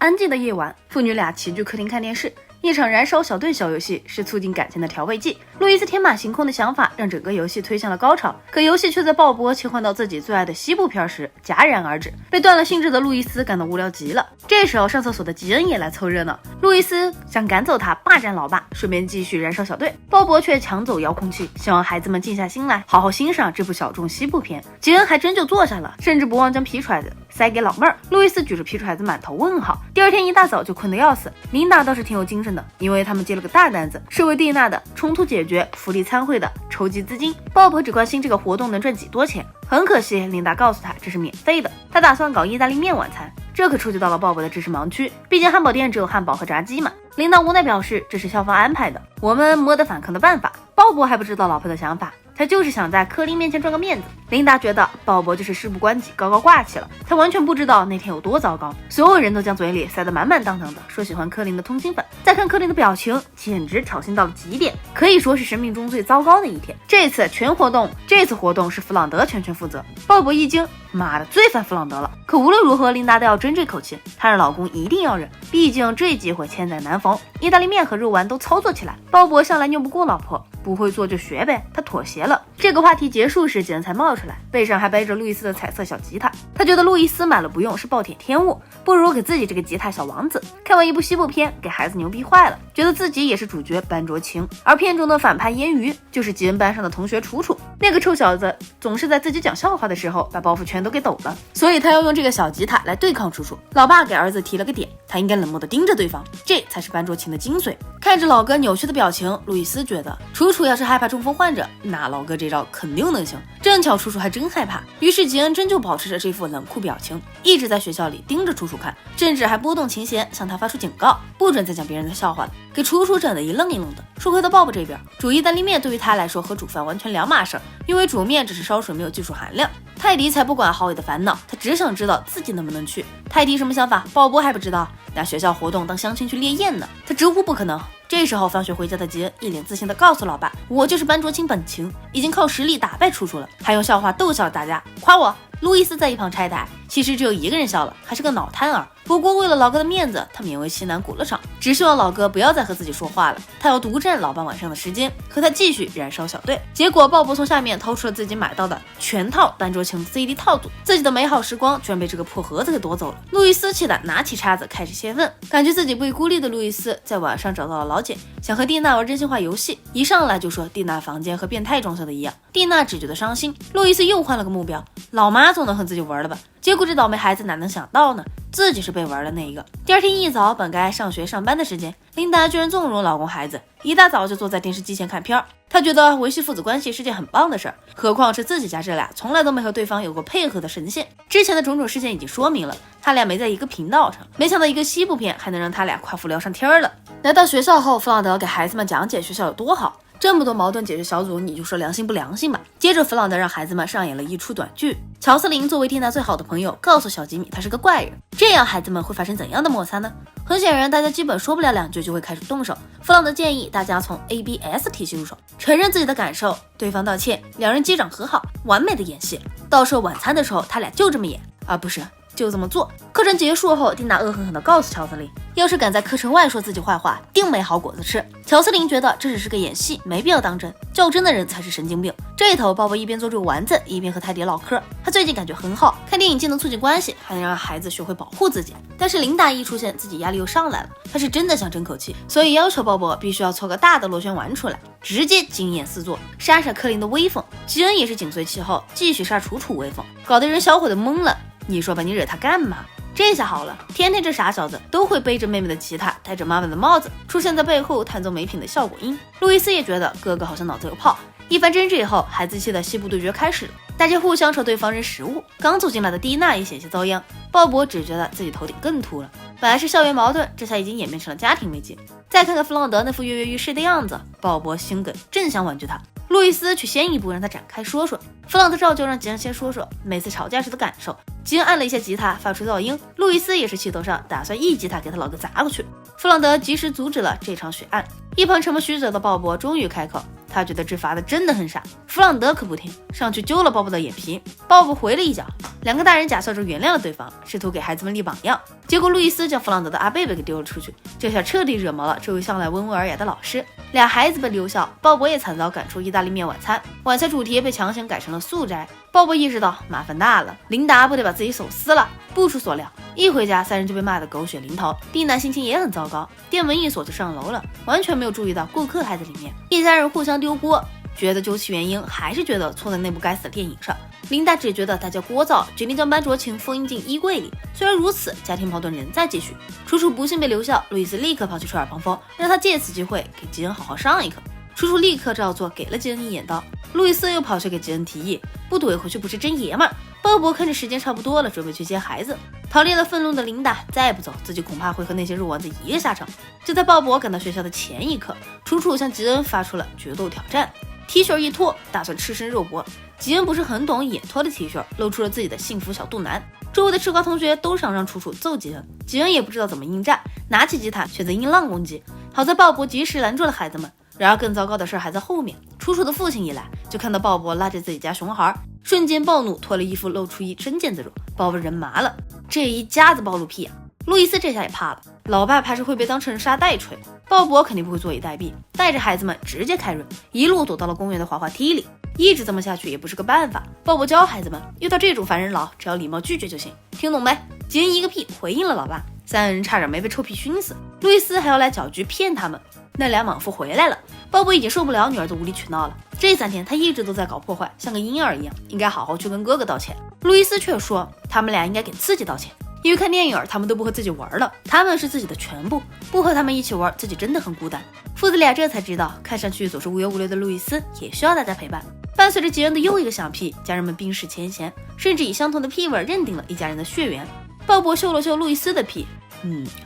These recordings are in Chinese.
安静的夜晚，父女俩齐聚客厅看电视。一场燃烧小队小游戏是促进感情的调味剂。路易斯天马行空的想法让整个游戏推向了高潮，可游戏却在鲍勃切换到自己最爱的西部片时戛然而止。被断了兴致的路易斯感到无聊极了。这时候上厕所的吉恩也来凑热闹，路易斯想赶走他，霸占老爸，顺便继续燃烧小队。鲍勃却抢走遥控器，希望孩子们静下心来，好好欣赏这部小众西部片。吉恩还真就坐下了，甚至不忘将皮揣子塞给老妹儿。路易斯举着皮揣子满头问号。第二天一大早就困得要死，琳达倒是挺有精神的，因为他们接了个大单子，是为蒂娜的冲突解决福利参会的筹集资金。鲍勃只关心这个活动能赚几多钱，很可惜琳达告诉他这是免费的，他打算搞意大利面晚餐，这可触及到了鲍勃的知识盲区，毕竟汉堡店只有汉堡和炸鸡嘛。琳达无奈表示这是校方安排的，我们没得反抗的办法。鲍勃还不知道老婆的想法，他就是想在柯林面前赚个面子。琳达觉得鲍勃就是事不关己，高高挂起了，他完全不知道那天有多糟糕。所有人都将嘴里塞得满满当当的，说喜欢柯林的通心粉，再看柯林的表情，简直挑衅到了极点，可以说是生命中最糟糕的一天。这次活动是弗朗德全权负责。鲍勃一惊，妈的，最烦弗朗德了。可无论如何，琳达都要争这口气，她让老公一定要忍，毕竟这机会千载难逢。意大利面和肉丸都操作起来，鲍勃向来拗不过老婆，不会做就学呗，他妥协了。这个话题结束时，吉恩才冒出来，背上还背着路易斯的彩色小吉他。他觉得路易斯买了不用是暴殄天物，不如给自己这个吉他小王子。看完一部西部片，给孩子牛逼坏了，觉得自己也是主角班卓琴，而片中的反派烟鱼就是吉恩班上的同学楚楚。那个臭小子总是在自己讲笑话的时候把包袱全都给抖了，所以他要用这个小吉他来对抗楚楚。老爸给儿子提了个点，他应该冷漠地盯着对方，这才是班卓琴的精髓。看着老哥扭曲的表情，路易斯觉得楚楚要是害怕中风患者，那老哥这招肯定能行。正巧楚楚还真害怕，于是吉恩真就保持着这副冷酷表情，一直在学校里盯着楚楚看，甚至还拨动琴弦向他发出警告，不准再讲别人的笑话了，给楚楚整得一愣一愣的。说回到鲍勃这边，煮意大利面对于他来说和煮饭完全两码事，因为煮面只是烧水，没有技术含量。泰迪才不管郝伟的烦恼，他只想知道自己能不能去。泰迪什么想法，鲍勃还不知道，拿学校活动当相亲去猎艳呢，他直呼不可能。这时候放学回家的吉恩一脸自信地告诉老爸，我就是班卓琴本情，已经靠实力打败楚楚了，还用笑话逗笑大家，夸我。路易斯在一旁拆台，其实只有一个人笑了，还是个脑瘫儿。不过为了老哥的面子，他勉为其难鼓了场，只希望老哥不要再和自己说话了，他要独占老爸晚上的时间，和他继续燃烧小队。结果鲍勃从下面掏出了自己买到的全套班卓琴 CD 套组，自己的美好时光居然被这个破盒子给夺走了。路易斯气得拿起叉子开始泄愤，感觉自己被孤立的路易斯在晚上找到了老姐，想和蒂娜玩真心话游戏，一上来就说蒂娜房间和变态装修的一样，蒂娜只觉得伤心。路易斯又换了个目标，老妈总能和自己玩了吧？结果这倒霉孩子哪能想到呢，自己是被玩的那一个。第二天一早，本该上学上班的时间，琳达居然纵容老公孩子，一大早就坐在电视机前看片儿。她觉得维系父子关系是件很棒的事儿，何况是自己家这俩从来都没和对方有过配合的神仙。之前的种种事件已经说明了他俩没在一个频道上，没想到一个西部片还能让他俩夸父聊上天了。来到学校后，弗朗德给孩子们讲解学校有多好，这么多矛盾解决小组，你就说良心不良心吧。接着弗朗德让孩子们上演了一出短剧，乔瑟琳作为蒂娜最好的朋友，告诉小吉米他是个怪人，这样孩子们会发生怎样的摩擦呢？很显然大家基本说不了两句就会开始动手。弗朗德建议大家从 ABS 体系入手，承认自己的感受，对方道歉，两人击掌和好，完美的演戏。到时候晚餐的时候他俩就这么演，不是就这么做。课程结束后，蒂娜恶狠狠地告诉乔瑟琳，要是敢在课程外说自己坏话，定没好果子吃。乔瑟琳觉得这只是个演戏，没必要当真，较真的人才是神经病。这头鲍勃一边做这个丸子，一边和泰迪唠嗑。他最近感觉很好，看电影既能促进关系，还能让孩子学会保护自己。但是琳达一出现，自己压力又上来了，他是真的想争口气，所以要求鲍勃必须要凑个大的螺旋丸出来，直接惊艳四座，杀杀克林的威风。吉恩也是紧随其后，继续杀楚楚威风，搞得人小伙都懵了。你说吧，你惹他干嘛？这下好了，天天这傻小子都会背着妹妹的吉他，戴着妈妈的帽子，出现在背后弹奏没品的效果音。路易斯也觉得哥哥好像脑子有泡。一番争执以后，孩子气的西部对决开始了，大家互相扯对方扔食物。刚走进来的蒂娜也险些遭殃，鲍勃只觉得自己头顶更秃了。本来是校园矛盾，这下已经演变成了家庭危机。再看看弗朗德那副跃跃欲试的样子，鲍勃心梗，正想婉拒他。路易斯去先一步让他展开说说，弗朗德照旧让吉恩先说说每次吵架时的感受。吉恩按了一下吉他，发出噪音。路易斯也是气头上，打算一吉他给他老哥砸过去。弗朗德及时阻止了这场血案。一旁沉默许久的鲍勃终于开口，他觉得这罚的真的很傻。弗朗德可不听，上去揪了鲍勃的眼皮。鲍勃回了一脚，两个大人假笑着原谅了对方，试图给孩子们立榜样。结果路易斯将弗朗德的阿贝贝给丢了出去，这下彻底惹毛了这位向来温文尔雅的老师。俩孩子被留校，鲍勃也惨遭赶出意大利面晚餐，晚餐主题被强行改成了素斋。鲍勃意识到麻烦大了，琳达不得把自己手撕了。不出所料，一回家三人就被骂得狗血淋头。蒂娜心情也很糟糕，店门一锁就上楼了，完全没有注意到顾客还在里面。一家人互相丢锅，觉得究其原因，还是觉得错在那部该死的电影上。琳达只觉得大家聒噪，决定将班卓琴封进衣柜里。虽然如此，家庭矛盾仍在继续。楚楚不幸被留校，路易斯立刻跑去吹耳旁风，让他借此机会给吉恩好好上一课。楚楚立刻照做，给了吉恩一眼刀。路易斯又跑去给吉恩提议，不怼回去不是真爷们儿。鲍勃看着时间差不多了，准备去接孩子。逃离了愤怒的琳达再不走，自己恐怕会和那些肉丸子一个下场。就在鲍勃赶到学校的前一刻，楚楚向吉恩发出了决斗挑战。T 恤一脱，打算赤身肉搏。吉恩不是很懂，也脱了 T 恤，露出了自己的幸福小肚腩。周围的吃瓜同学都想让楚楚揍吉恩，吉恩也不知道怎么应战，拿起吉他选择音浪攻击。好在鲍勃及时拦住了孩子们。然而更糟糕的事还在后面。楚楚的父亲一来，就看到鲍勃拉着自己家熊孩，瞬间暴怒，脱了衣服露出一身腱子肉。鲍勃人麻了，这一家子暴露癖啊！路易斯这下也怕了，老爸怕是会被当成沙袋锤。鲍勃肯定不会坐以待毙，带着孩子们直接开run，一路躲到了公园的滑滑梯里。一直这么下去也不是个办法。鲍勃教孩子们，遇到这种烦人佬，只要礼貌拒绝就行，听懂没？吉恩一个屁回应了老爸，三人差点没被臭屁熏死。路易斯还要来搅局骗他们。那俩莽夫回来了，鲍勃已经受不了女儿的无理取闹了。这3天他一直都在搞破坏，像个婴儿一样，应该好好去跟哥哥道歉。路易斯却说，他们俩应该给自己道歉，因为看电影他们都不和自己玩了，他们是自己的全部，不和他们一起玩，自己真的很孤单。父子俩这才知道，看上去总是无忧无虑的路易斯也需要大家陪伴。伴随着吉恩的又一个响屁，家人们冰释前嫌，甚至以相同的屁味认定了一家人的血缘。鲍勃嗅了嗅路易斯的屁，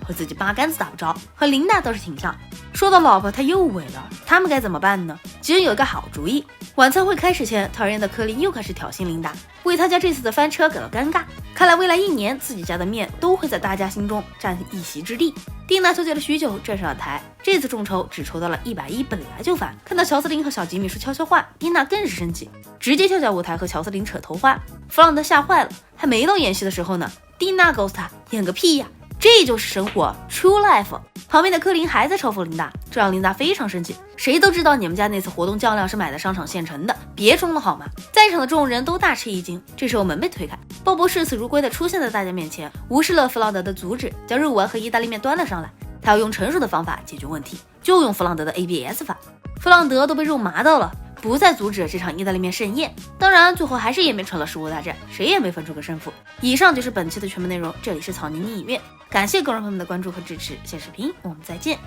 和自己八竿子打不着，和琳达倒是挺像。说到老婆，他又萎了，他们该怎么办呢？吉恩有一个好主意。晚餐会开始前，讨厌的科林又开始挑衅琳达，为他家这次的翻车感到尴尬。看来未来1年，自己家的面都会在大家心中占一席之地。蒂娜纠结了许久，站上了台。这次众筹只筹到了110，本来就烦。看到乔斯林和小吉米说悄悄话，蒂娜更是生气，直接跳下舞台和乔斯林扯头发。弗朗德吓坏了，还没到演戏的时候呢，蒂娜告诉他演个屁呀，这就是生活 ，true life。旁边的科林还在嘲讽琳达，这让琳达非常生气。谁都知道你们家那次活动酱料是买的商场现成的，别装了好吗？在场的众人都大吃一惊。这时候门被推开，鲍勃视死如归的出现在大家面前，无视了弗朗德的阻止，将肉丸和意大利面端了上来。他要用成熟的方法解决问题，就用弗朗德的 ABS 法。弗朗德都被肉麻到了，不再阻止这场意大利面盛宴。当然，最后还是演变成了食物大战，谁也没分出个胜负。以上就是本期的全部内容，这里是草泥泞影院，感谢各位朋友们的关注和支持，下视频我们再见。